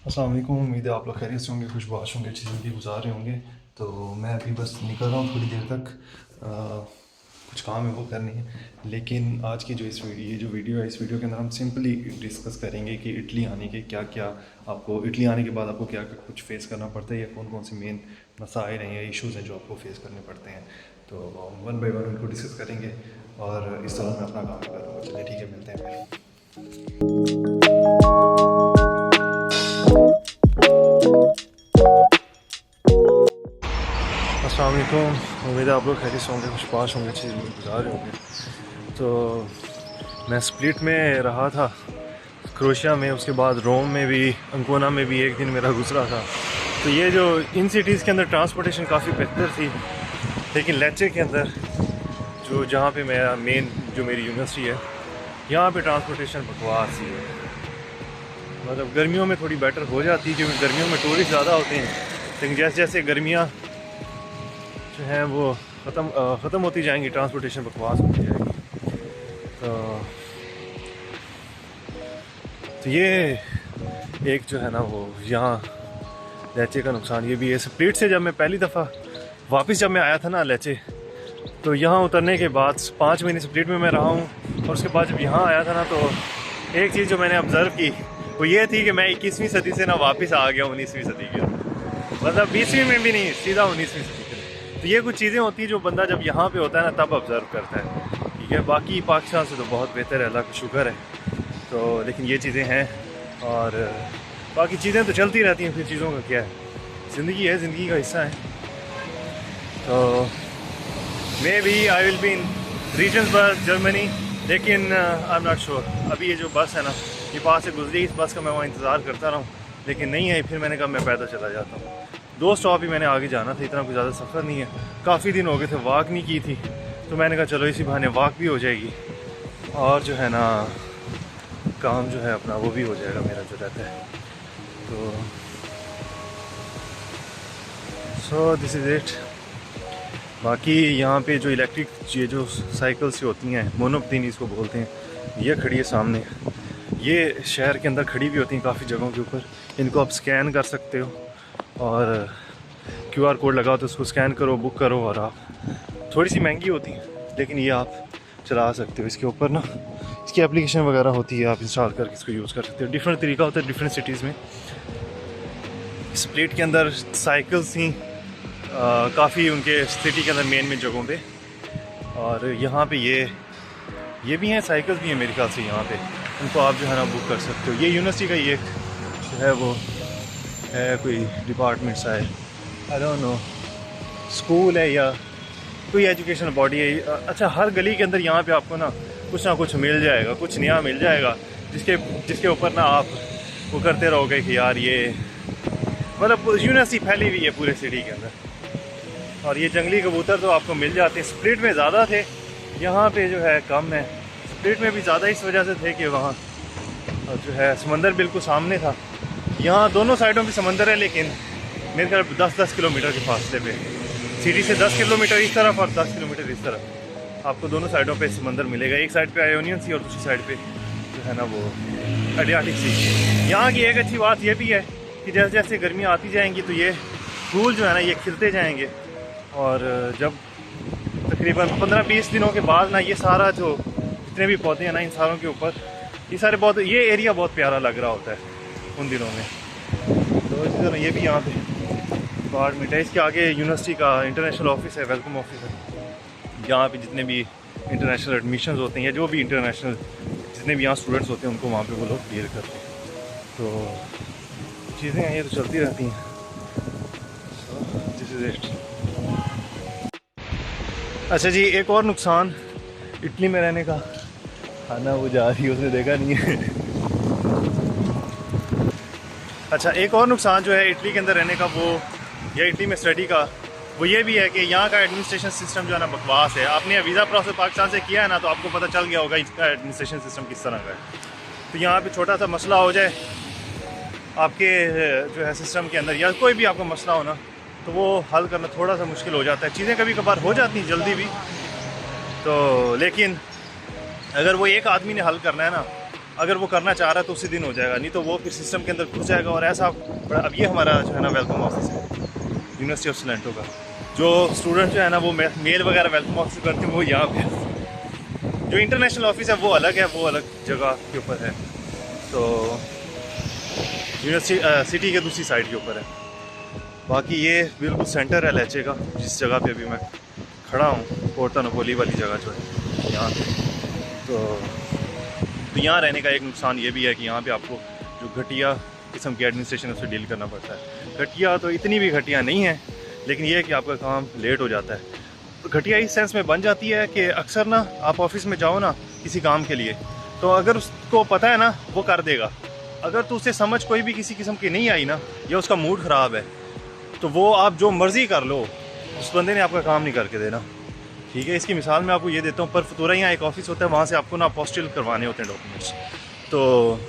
अस्सलाम वालेकुम। उम्मीद है आप लोग खैरियत से होंगे, खुशबाश होंगे, अच्छी ज़िंदगी गुजार रहे होंगे। तो मैं अभी बस निकल रहा हूँ थोड़ी देर तक। कुछ काम है वो करनी है। लेकिन आज की जो ये जो वीडियो है, इस वीडियो के अंदर हम सिंपली डिस्कस करेंगे कि इटली आने के क्या क्या, आपको इटली आने के बाद आपको क्या क्या कुछ फेस करना पड़ता है या कौन कौन से मेन मसाइल हैं या इश्यूज़ हैं जो आपको फेस करने पड़ते हैं। तो वन बाय वन उनको डिस्कस करेंगे और इस तरह मैं अपना काम करूँगा। चलिए ठीक है, मिलते हैं फिर। अस्सलाम वालेकुम। उम्मीद है आप लोग खैरियत से होंगे, खुशबाश होंगे, अच्छी ज़िंदगी गुजार रहे होंगे। तो मैं स्प्लिट में रहा था, क्रोशिया में, उसके बाद रोम में भी, अंकोना में भी एक दिन मेरा गुजरा था। तो ये जो इन सिटीज़ के अंदर ट्रांसपोर्टेशन काफ़ी बेहतर थी, लेकिन लेचे के अंदर जो जहाँ पे मेरा मेन जो मेरी यूनिवर्सिटी है, यहाँ पे ट्रांसपोर्टेशन बकवास ही है। मतलब गर्मियों में थोड़ी बेटर हो जाती है क्योंकि गर्मियों में टूरिस्ट ज़्यादा होते हैं, लेकिन जैसे जैसे गर्मियाँ जो हैं वो ख़त्म होती जाएंगी, ट्रांसपोर्टेशन बकवास होती जाएगी। तो ये एक जो है ना वो यहाँ लेचे का नुकसान ये भी है। स्प्लिट से जब मैं पहली दफ़ा वापस जब मैं आया था ना लेचे, तो यहाँ उतरने के बाद 5 महीने स्प्लिट में मैं रहा हूँ, और उसके बाद जब यहाँ आया था ना, तो एक चीज़ जो मैंने ऑब्ज़र्व की वो ये थी कि मैं 21वीं सदी से ना वापस आ गया 19वीं सदी के, मतलब 20वीं में भी नहीं, सीधा 19वीं सदी के। तो ये कुछ चीज़ें होती हैं जो बंदा जब यहाँ पे होता है ना तब ऑब्ज़र्व करता है। ठीक है, बाकी पाकिस्तान से तो बहुत बेहतर है, अल्लाह का शुक्र है। तो लेकिन ये चीज़ें हैं, और बाकी चीज़ें तो चलती रहती हैं, फिर चीज़ों का क्या है, ज़िंदगी है, ज़िंदगी का हिस्सा है। तो maybe I will be in regions बस जर्मनी, लेकिन आई एम नॉट श्योर। अभी ये जो बस है ना, ये पास से गुजरी, इस बस का मैं वहाँ इंतज़ार करता रहा हूँ, लेकिन नहीं है। फिर मैंने कहा मैं पैदल चला जाता हूँ। 2 स्टॉप ही मैंने आगे जाना था, इतना कुछ ज़्यादा सफ़र नहीं है। काफ़ी दिन हो गए थे वॉक नहीं की थी, तो मैंने कहा चलो इसी बहाने वॉक भी हो जाएगी, और जो है ना काम जो है अपना वो भी हो जाएगा मेरा जो रहता है। तो सो दिस इज़ इट। बाकी यहाँ पे जो इलेक्ट्रिक ये जो साइकिल से होती हैं, मोनोपतीन इसको बोलते हैं, ये खड़ी है सामने। ये शहर के अंदर खड़ी भी होती हैं काफ़ी जगहों के ऊपर। इनको आप स्कैन कर सकते हो, और QR कोड लगाओ तो उसको स्कैन करो, बुक करो, और आप, थोड़ी सी महंगी होती है लेकिन ये आप चला सकते हो। इसके ऊपर ना इसकी एप्लीकेशन वगैरह होती है, आप इंस्टॉल करके इसको यूज़ कर सकते हो। डिफरेंट तरीका होता है डिफरेंट सिटीज़ में। स्प्लिट के अंदर साइकिल्स थी काफ़ी, उनके सिटी के अंदर मेन जगहों पे, और यहाँ पे ये भी हैं, साइकिल्स भी हैं मेरे ख्याल से यहाँ पे। उनको आप जो है ना बुक कर सकते हो। ये यूनिवर्सिटी का ये जो है वो है, कोई डिपार्टमेंट सा है, आई डोंट नो, स्कूल है या कोई एजुकेशनल बॉडी है। अच्छा, हर गली के अंदर यहाँ पे आपको ना कुछ मिल जाएगा, कुछ नया मिल जाएगा, जिसके ऊपर ना आप वो करते रहोगे कि यार ये, मतलब यूनिवर्सिटी फैली हुई है पूरे सिटी के अंदर। और ये जंगली कबूतर तो आपको मिल जाते हैं। स्प्लिट में ज़्यादा थे, यहाँ पे जो है कम है। स्प्लिट में भी ज़्यादा इस वजह से थे कि वहाँ जो है समंदर बिल्कुल सामने था। यहाँ दोनों साइडों पे समंदर है, लेकिन मेरे ख्याल 10-10 किलोमीटर के फासले पे, सिटी से 10 किलोमीटर इस तरफ और 10 किलोमीटर इस तरफ, आपको दोनों साइडों पे समंदर मिलेगा। एक साइड पे आयोनियन सी और दूसरी साइड पे जो है ना वो एडियाटिक सी। यहाँ की एक अच्छी बात ये भी है कि जैसे जैसे गर्मियाँ आती जाएंगी तो ये फूल जो है ना ये खिलते जाएंगे, और जब तकरीबन 15-20 दिनों के बाद ना ये सारा जो जितने भी पौधे हैं ना, इन सारों के ऊपर ये सारे पौधे, ये एरिया बहुत प्यारा लग रहा होता है उन दिनों में। तो इसी तरह ये भी यहाँ पे डिपार्टमेंट है। इसके आगे यूनिवर्सिटी का इंटरनेशनल ऑफिस है, वेलकम ऑफिस है। यहाँ पे जितने भी इंटरनेशनल एडमिशन होते हैं या जो भी इंटरनेशनल जितने भी यहाँ स्टूडेंट्स होते हैं, उनको वहाँ पे वो लोग क्लियर करते हैं। तो चीज़ें हैं, ये तो चलती रहती हैं। This is it. अच्छा जी, एक और नुकसान इटली में रहने का, खाना वो जा रही है, उसने देखा नहीं है। अच्छा, एक और नुकसान जो है इटली के अंदर रहने का, वो या इटली में स्टडी का, वो ये भी है कि यहाँ का एडमिनिस्ट्रेशन सिस्टम जो है ना बकवास है। आपने वीज़ा प्रोसेस पाकिस्तान से किया है ना, तो आपको पता चल गया होगा इसका एडमिनिस्ट्रेशन सिस्टम किस तरह का है। तो यहाँ पे छोटा सा मसला हो जाए आपके जो है सिस्टम के अंदर, या कोई भी आपका मसला हो ना, तो वो हल करना थोड़ा सा मुश्किल हो जाता है। चीज़ें कभी कभार हो जाती हैं जल्दी भी, तो लेकिन अगर वो एक आदमी ने हल करना है ना, अगर वो करना चाह रहा है तो उसी दिन हो जाएगा, नहीं तो वो फिर सिस्टम के अंदर घुस जाएगा। और ऐसा अब ये हमारा जो है ना वेलकम ऑफिस है यूनिवर्सिटी ऑफ सलेंटो का। जो स्टूडेंट जो है ना वो मेल वगैरह वेलकम ऑफिस करते हैं वो यहाँ पे। जो इंटरनेशनल ऑफिस है वो अलग है, वो अलग जगह के ऊपर है, तो यूनिवर्सिटी सिटी के दूसरी साइड के ऊपर है। बाकी ये बिल्कुल सेंटर है लहचे का, जिस जगह पे अभी मैं खड़ा हूँ, पोर्ता नपोली वाली जगह जो है यहाँ पे। तो यहाँ रहने का एक नुकसान ये भी है कि यहाँ पे आपको जो घटिया किस्म की एडमिनिस्ट्रेशन उससे डील करना पड़ता है। घटिया तो इतनी भी घटिया नहीं है, लेकिन ये है कि आपका काम लेट हो जाता है। तो घटिया इस सेंस में बन जाती है कि अक्सर ना आप ऑफिस में जाओ ना किसी काम के लिए, तो अगर उसको पता है ना वो कर देगा, अगर तो उसे समझ कोई भी किसी किस्म की नहीं आई ना, या उसका मूड ख़राब है, तो वो आप जो मर्ज़ी कर लो, उस बंदे ने आपका काम नहीं करके देना। ठीक है, इसकी मिसाल मैं आपको ये देता हूँ। पर फतूरा यहाँ एक ऑफिस होता है, वहाँ से आपको ना अपोस्टिल करवाने होते हैं डॉक्यूमेंट्स, तो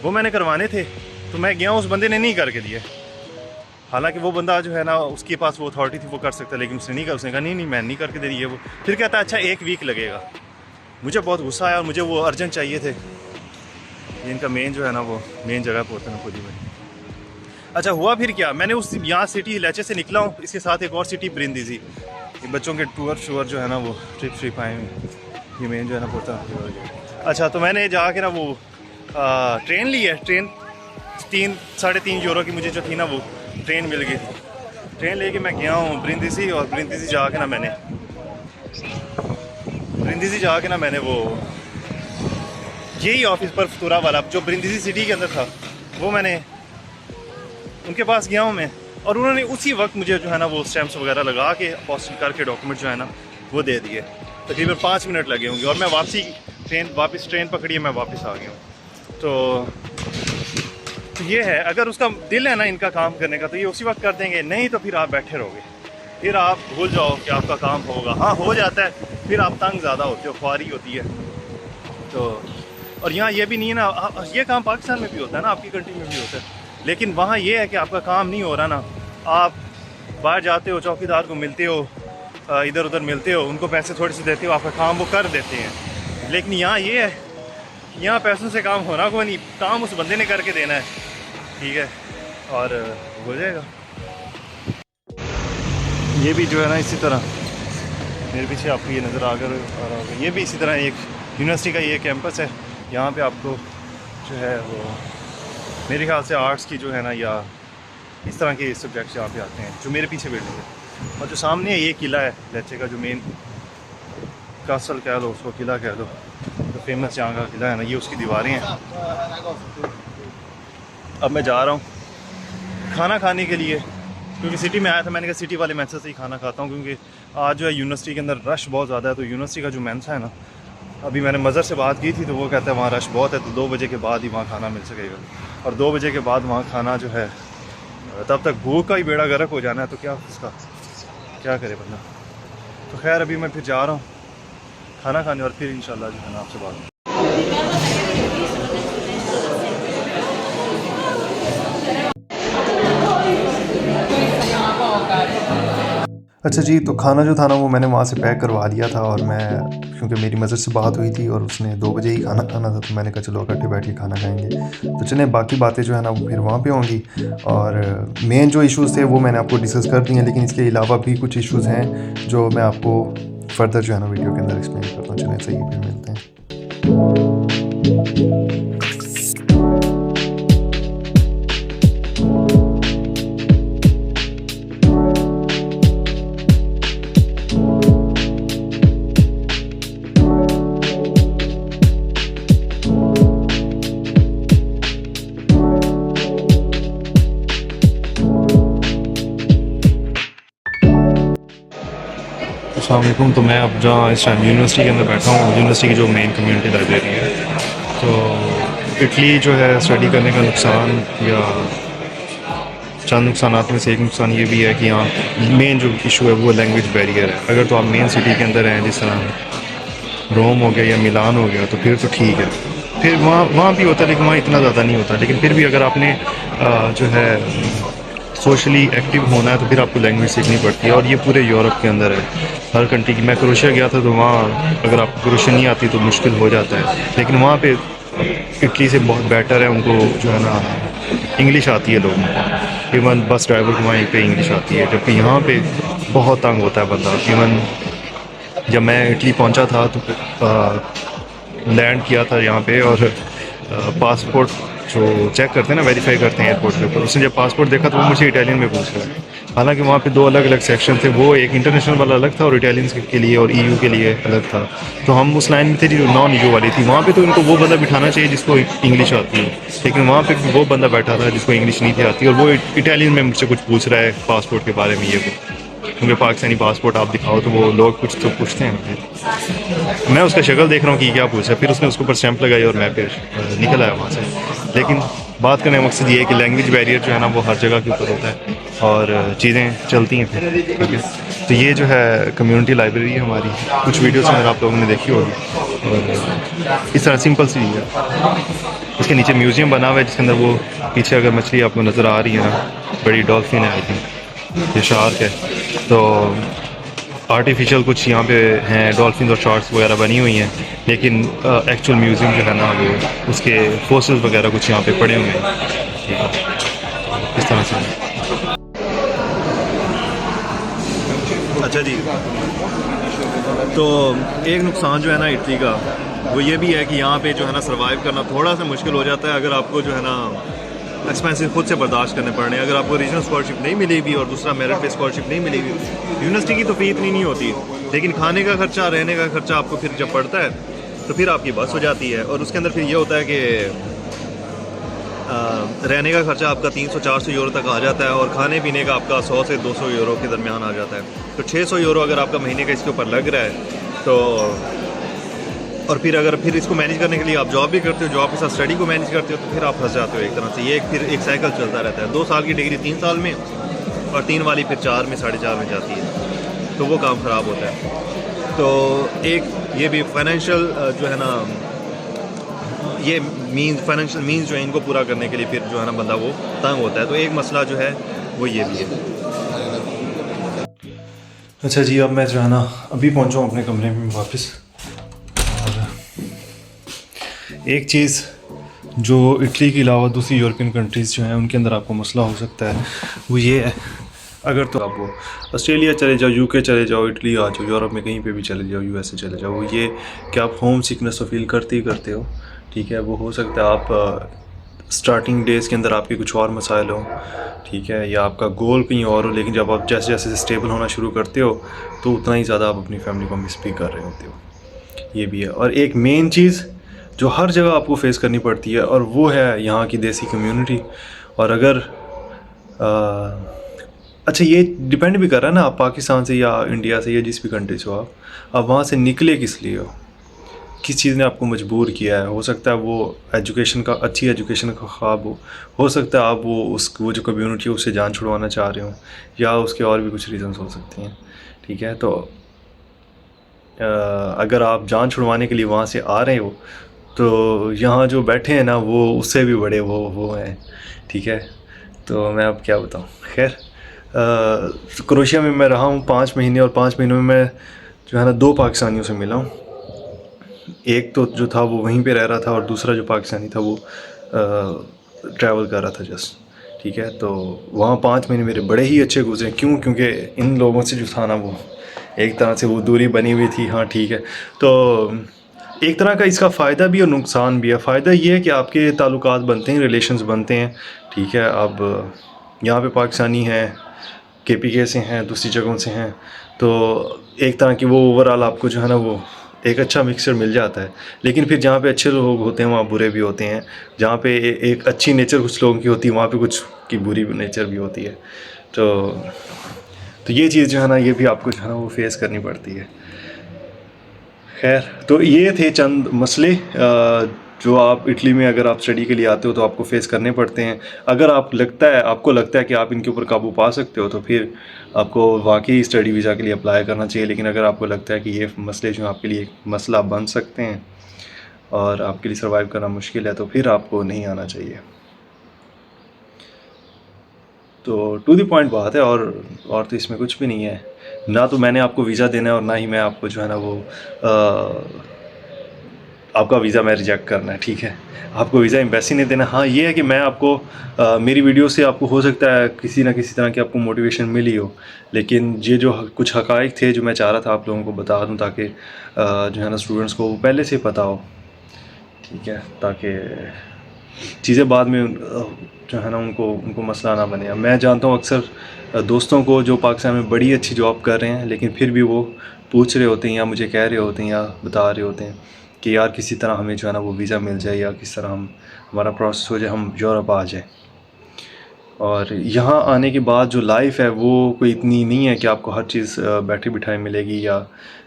वो मैंने करवाने थे, तो मैं गया, उस बंदे ने नहीं करके दिए। हालांकि वो बंदा जो है ना उसके पास वो अथॉरिटी थी, वो कर सकता, लेकिन उसने नहीं कर, उसने कहा नहीं मैं नहीं करके दे रही है वो। फिर कहता है अच्छा 1 वीक लगेगा। मुझे बहुत गुस्सा आया और मुझे वो अर्जेंट चाहिए थे। ये इनका मेन जो है ना वो मेन जगह पर होता है नपोली में। अच्छा हुआ फिर क्या, मैंने उस यहाँ सिटी लहचे से निकला हूँ, इसके साथ एक और सिटी ब्रिंदीजी, ये बच्चों के टूर शूर जो है ना वो ट्रिप आए हुए, ये मेन जो है ना पोर्ता। अच्छा तो मैंने जाके ना वो ट्रेन ली है, ट्रेन 3-3.5 यूरो की मुझे जो थी ना वो ट्रेन मिल गई थी। ट्रेन लेके मैं गया हूँ ब्रिंदीजी, और ब्रिंदीजी जाके ना मैंने वो यही ऑफिस पर फतूरा वाला जो ब्रिंदीजी सिटी के अंदर था, वो मैंने उनके पास गया हूँ मैं, और उन्होंने उसी वक्त मुझे जो है ना वो स्टैम्प्स वगैरह लगा के अपोस्टिल करके डॉक्यूमेंट जो है ना वो दे दिए। तकरीबन 5 मिनट लगे होंगे, और मैं वापस ट्रेन पकड़ी है, मैं वापस आ गया हूँ। तो ये है, अगर उसका दिल है ना इनका काम करने का, तो ये उसी वक्त कर देंगे, नहीं तो फिर आप बैठे रहोगे, फिर आप भूल जाओ कि आपका काम होगा। हाँ हो जाता है, फिर आप तंग ज़्यादा होते हो, ख्वारी होती है। तो और यहाँ ये भी नहीं है ना, ये काम पाकिस्तान में भी होता है ना, आपकी कंट्री में भी होता है, लेकिन वहाँ ये है कि आपका काम नहीं हो रहा ना, आप बाहर जाते हो, चौकीदार को मिलते हो, इधर उधर मिलते हो, उनको पैसे थोड़े से देते हो, आपका काम वो कर देते हैं। लेकिन यहाँ ये है, यहाँ पैसों से काम होना को नहीं, काम उस बंदे ने करके देना है। ठीक है, और हो जाएगा। ये भी जो है ना इसी तरह मेरे पीछे आपको ये नज़र आ रहा होगा, ये भी इसी तरह एक यूनिवर्सिटी का ये कैंपस है। यहाँ पे आपको जो है वो मेरे ख्याल से आर्ट्स की जो है ना, या इस तरह के सब्जेक्ट्स यहाँ पे आते हैं। जो मेरे पीछे बिल्डिंग है, और जो सामने ये किला है लहचे का, जो मेन कासल कह लो उसको, किला कह लो, तो फेमस यहाँ का किला है ना, ये उसकी दीवारें हैं। अब मैं जा रहा हूँ खाना खाने के लिए, क्योंकि सिटी में आया था, मैंने कहा सिटी वाले मेंसा से ही खाना खाता हूँ, क्योंकि आज जो है यूनिवर्सिटी के अंदर रश बहुत ज़्यादा है। तो यूनिवर्सिटी का जो मेंसा है ना, अभी मैंने मज़र से बात की थी, तो वो कहता है वहाँ रश बहुत है, तो 2 बजे के बाद ही वहाँ खाना मिल सकेगा, और 2 बजे के बाद वहाँ खाना जो है, तब तक भूख का ही बेड़ा गर्क हो जाना है, तो क्या करे बंदा। तो खैर अभी मैं फिर जा रहा हूँ खाना खाने, और फिर इंशाल्लाह जो है ना आपसे बात। अच्छा जी, तो खाना जो था ना वो मैंने वहाँ से पैक करवा लिया था, और मैं क्योंकि मेरी मदर से बात हुई थी और उसने 2 बजे ही खाना खाना था, तो मैंने कहा चलो इकट्ठे बैठ के खाना खाएंगे। तो चलें, बाकी बातें जो है ना वो फिर वहाँ पे होंगी, और मेन जो इश्यूज़ थे वो मैंने आपको डिस्कस कर दिए हैं, लेकिन इसके अलावा भी कुछ इश्यूज़ हैं जो मैं आपको फर्दर जो है ना वीडियो के अंदर एक्सप्लेन करता हूँ। चलें सही, फिर मिलते हैं। अस्सलामुअलैकुम। तो मैं अब जहाँ इस टाइम यूनिवर्सिटी के अंदर बैठा हूँ, यूनिवर्सिटी की जो मेन कम्युनिटी लाइब्रेरी है। तो इटली जो है स्टडी करने का नुकसान, या चंद नुकसानात में से एक नुकसान ये भी है कि यहाँ मेन जो इशू है वो लैंग्वेज बैरियर है। अगर तो आप मेन सिटी के अंदर हैं, जिस तरह रोम हो गया या मिलान हो गया, तो फिर तो ठीक है, फिर वहाँ भी होता है, लेकिन वहाँ इतना ज़्यादा नहीं होता। लेकिन फिर भी अगर आपने जो है सोशली एक्टिव होना है, तो फिर आपको लैंग्वेज सीखनी पड़ती है, और ये पूरे यूरोप के अंदर है, हर कंट्री की। मैं क्रोएशिया गया था, तो वहाँ अगर आपको क्रोएशिया नहीं आती तो मुश्किल हो जाता है, लेकिन वहाँ पे इटली से बहुत बेटर है, उनको जो है ना इंग्लिश आती है लोगों को। इवन बस ड्राइवर को वहीं पे इंग्लिश आती है, जबकि यहाँ पे बहुत तंग होता है बंदा। इवन जब मैं इटली पहुँचा था तो लैंड किया था यहाँ पे, और पासपोर्ट जो चेक करते हैं ना, वेरीफाई करते हैं एयरपोर्ट के ऊपर, उसने जब पासपोर्ट देखा तो वो मुझे इटालियन में पूछ रहा है। हालांकि वहाँ पे दो अलग अलग सेक्शन थे, वो एक इंटरनेशनल वाला अलग था और इटालियंस के लिए और ईयू के लिए अलग था। तो हम उस लाइन में थे जो नॉन ईयू वाली थी। वहाँ पे तो इनको वो बंदा बिठाना चाहिए जिसको इंग्लिश आती है, लेकिन वहाँ पे वो बंदा बैठा था जिसको इंग्लिश नहीं थी आती, और वो इटालियन में मुझसे कुछ पूछ रहा है पासपोर्ट के बारे में। ये वो, क्योंकि पाकिस्तानी पासपोर्ट आप दिखाओ तो वो लोग कुछ तो पूछते हैं। मैं उसका शक्ल देख रहा हूँ कि क्या पूछा, फिर उसने उसके ऊपर स्टैंप लगाई और मैं फिर निकल आया वहाँ से। लेकिन बात करने का मकसद ये है कि लैंग्वेज बैरियर जो है ना वो हर जगह के ऊपर होता है, और चीज़ें चलती हैं फिर, ठीक है। तो ये जो है कम्युनिटी लाइब्रेरी है हमारी, कुछ वीडियोस अगर आप लोगों ने देखी होगी, और इस तरह सिंपल सी है। इसके नीचे म्यूज़ियम बना हुआ है जिसके अंदर वो पीछे अगर मछली आपको नज़र आ रही है ना, बड़ी डॉल्फिन है, आई थिंक ये शार्क है। तो आर्टिफिशियल कुछ यहाँ पे हैं डॉल्फिन और शार्क्स वगैरह बनी हुई हैं, लेकिन एक्चुअल म्यूज़ियम जो है ना वो उसके फोसिल्स वगैरह कुछ यहाँ पे पड़े हुए हैं, ठीक है, इस तरह से। अच्छा जी, तो एक नुकसान जो है ना इटली का वो ये भी है कि यहाँ पे जो है ना सर्वाइव करना थोड़ा सा मुश्किल हो जाता है, अगर आपको जो है ना एक्सपेंसिव खुद से बर्दाश्त करने पड़ रहे हैं। अगर आपको रीजनल स्कॉलरशिप नहीं मिलेगी और दूसरा मेरिट पे स्कॉलरशिप नहीं मिलेगी, यूनिवर्सिटी की तो फी इतनी नहीं होती, लेकिन खाने का खर्चा, रहने का खर्चा आपको फिर जब पड़ता है तो फिर आपकी बस हो जाती है। और उसके अंदर फिर ये होता है कि रहने का खर्चा आपका 300-400 यूरो तक आ जाता है, और खाने पीने का आपका 100 से 200 यूरो के दरमियान आ जाता है। तो 600 यूरो अगर आपका महीने का इसके ऊपर लग रहा है तो, और फिर अगर फिर इसको मैनेज करने के लिए आप जॉब भी करते हो, जॉब के साथ स्टडी को मैनेज करते हो, तो फिर आप फंस जाते हो एक तरह से। ये फिर एक साइकिल चलता रहता है। 2 साल की डिग्री 3 साल में, और 3 वाली फिर 4 में, 4.5 में जाती है, तो वो काम ख़राब होता है। तो एक ये भी फाइनेंशियल जो है ना, ये फाइनेंशियल मीन्स जो है इनको पूरा करने के लिए फिर जो है ना बंदा वो तंग होता है। तो एक मसला जो है वो ये भी है। अच्छा जी, अब मैं जो है ना अभी पहुंचा हूँ अपने कमरे में वापस। एक चीज़ जो इटली के अलावा दूसरी यूरोपियन कंट्रीज़ जो हैं उनके अंदर आपको मसला हो सकता है वो ये है, अगर तो आप वो ऑस्ट्रेलिया चले जाओ, यूके चले जाओ, इटली आ जाओ, यूरोप में कहीं पे भी चले जाओ, यूएसए चले जाओ, वो ये कि आप होम सिकनेस तो फील करते ही करते हो, ठीक है। वो हो सकता है आप स्टार्टिंग डेज़ के अंदर आपके कुछ और मसाइल हों, ठीक है, या आपका गोल कहीं और हो, लेकिन जब आप जैसे जैसे स्टेबल होना शुरू करते हो तो उतना ही ज़्यादा आप अपनी फैमिली को मिस भी कर रहे होते हो। ये भी है। और एक मेन चीज़ जो हर जगह आपको फेस करनी पड़ती है, और वो है यहाँ की देसी कम्युनिटी। और अगर अच्छा, ये डिपेंड भी कर रहा है ना आप पाकिस्तान से या इंडिया से या जिस भी कंट्री से हो, आप वहाँ से निकले किस लिए हो, किस चीज़ ने आपको मजबूर किया है। हो सकता है वो एजुकेशन का, अच्छी एजुकेशन का ख्वाब हो सकता है आप वो जो कम्युनिटी है उससे जान छुड़वाना चाह रहे हो, या उसके और भी कुछ रीज़न्स हो सकती हैं, ठीक है। तो अगर आप जान छुड़वाने के लिए वहाँ से आ रहे हो तो यहाँ जो बैठे हैं ना वो उससे भी बड़े वो हैं, ठीक है। तो मैं अब क्या बताऊँ। खैर, क्रोएशिया में मैं रहा हूँ 5 महीने, और 5 महीनों में मैं जो है ना 2 पाकिस्तानियों से मिला हूँ। एक तो जो था वो वहीं पे रह रहा था, और दूसरा जो पाकिस्तानी था वो ट्रैवल कर रहा था जस्ट, ठीक है। तो वहाँ 5 महीने मेरे बड़े ही अच्छे गुजरे। क्यों? क्योंकि इन लोगों से जो था ना वो एक तरह से वो दूरी बनी हुई थी। हाँ, ठीक है। तो एक तरह का इसका फ़ायदा भी और नुकसान भी है। फ़ायदा ये है कि आपके ताल्लुकात बनते हैं, रिलेशंस बनते हैं, ठीक है। अब यहाँ पे पाकिस्तानी हैं, केपीके से हैं, दूसरी जगहों से हैं, तो एक तरह की वो ओवरऑल आपको जो है ना वो एक अच्छा मिक्सचर मिल जाता है। लेकिन फिर जहाँ पे अच्छे लोग होते हैं वहाँ बुरे भी होते हैं, जहाँ पे एक अच्छी नेचर कुछ लोगों की होती है वहाँ पे कुछ की बुरी नेचर भी होती है। तो ये चीज़ जो है ना ये भी आपको जो है ना वो फेस करनी पड़ती है। खैर, तो ये थे चंद मसले जो आप इटली में अगर आप स्टडी के लिए आते हो तो आपको फेस करने पड़ते हैं। अगर आपको लगता है कि आप इनके ऊपर काबू पा सकते हो तो फिर आपको वाकई स्टडी वीज़ा के लिए अप्लाई करना चाहिए। लेकिन अगर आपको लगता है कि ये मसले जो आपके लिए एक मसला बन सकते हैं और आपके लिए सर्वाइव करना मुश्किल है तो फिर आपको नहीं आना चाहिए। तो टू द पॉइंट बात है, और तो इसमें कुछ भी नहीं है। ना तो मैंने आपको वीज़ा देना है और ना ही मैं आपको जो है ना वो आपका वीज़ा मैं रिजेक्ट करना है, ठीक है, आपको वीज़ा एम्बेसी ने देना। हाँ ये है कि मैं आपको मेरी वीडियो से आपको हो सकता है किसी ना किसी तरह की आपको मोटिवेशन मिली हो, लेकिन ये जो कुछ हक़ाइक़ थे जो मैं चाह रहा था आप लोगों को बता दूं ताकि जो है ना स्टूडेंट्स को वो पहले से पता हो, ठीक है, ताकि चीज़ें बाद में जो है ना उनको मसला ना बने। मैं जानता हूँ अक्सर दोस्तों को जो पाकिस्तान में बड़ी अच्छी जॉब कर रहे हैं लेकिन फिर भी वो पूछ रहे होते हैं या मुझे कह रहे होते हैं या बता रहे होते हैं कि यार किसी तरह हमें जो है ना वो वीज़ा मिल जाए या किस तरह हमारा प्रोसेस हो जाए, हम यूरोप आ जाए। और यहाँ आने के बाद जो लाइफ है वो कोई इतनी नहीं है कि आपको हर चीज़ बैठे बिठाए मिलेगी या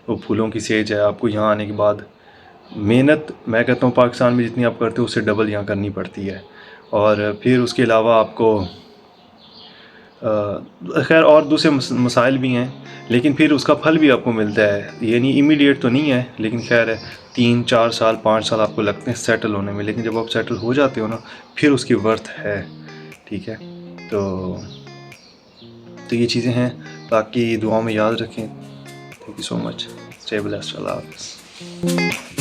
वो फूलों की सेज है। आपको यहाँ आने के बाद मेहनत मैं कहता हूँ पाकिस्तान में जितनी आप करते हो उससे डबल यहाँ करनी पड़ती है। और फिर उसके अलावा आपको खैर और दूसरे मसाइल भी हैं, लेकिन फिर उसका फल भी आपको मिलता है। ये नहीं इमीडिएट तो नहीं है, लेकिन खैर है 3-4 साल 5 साल आपको लगते हैं सेटल होने में, लेकिन जब आप सेटल हो जाते हो ना फिर उसकी वर्थ है, ठीक है। तो ये चीज़ें हैं, बाकी दुआओं में याद रखें। Thank you so much. Stay blessed. अल्लाह हाफ़िज़।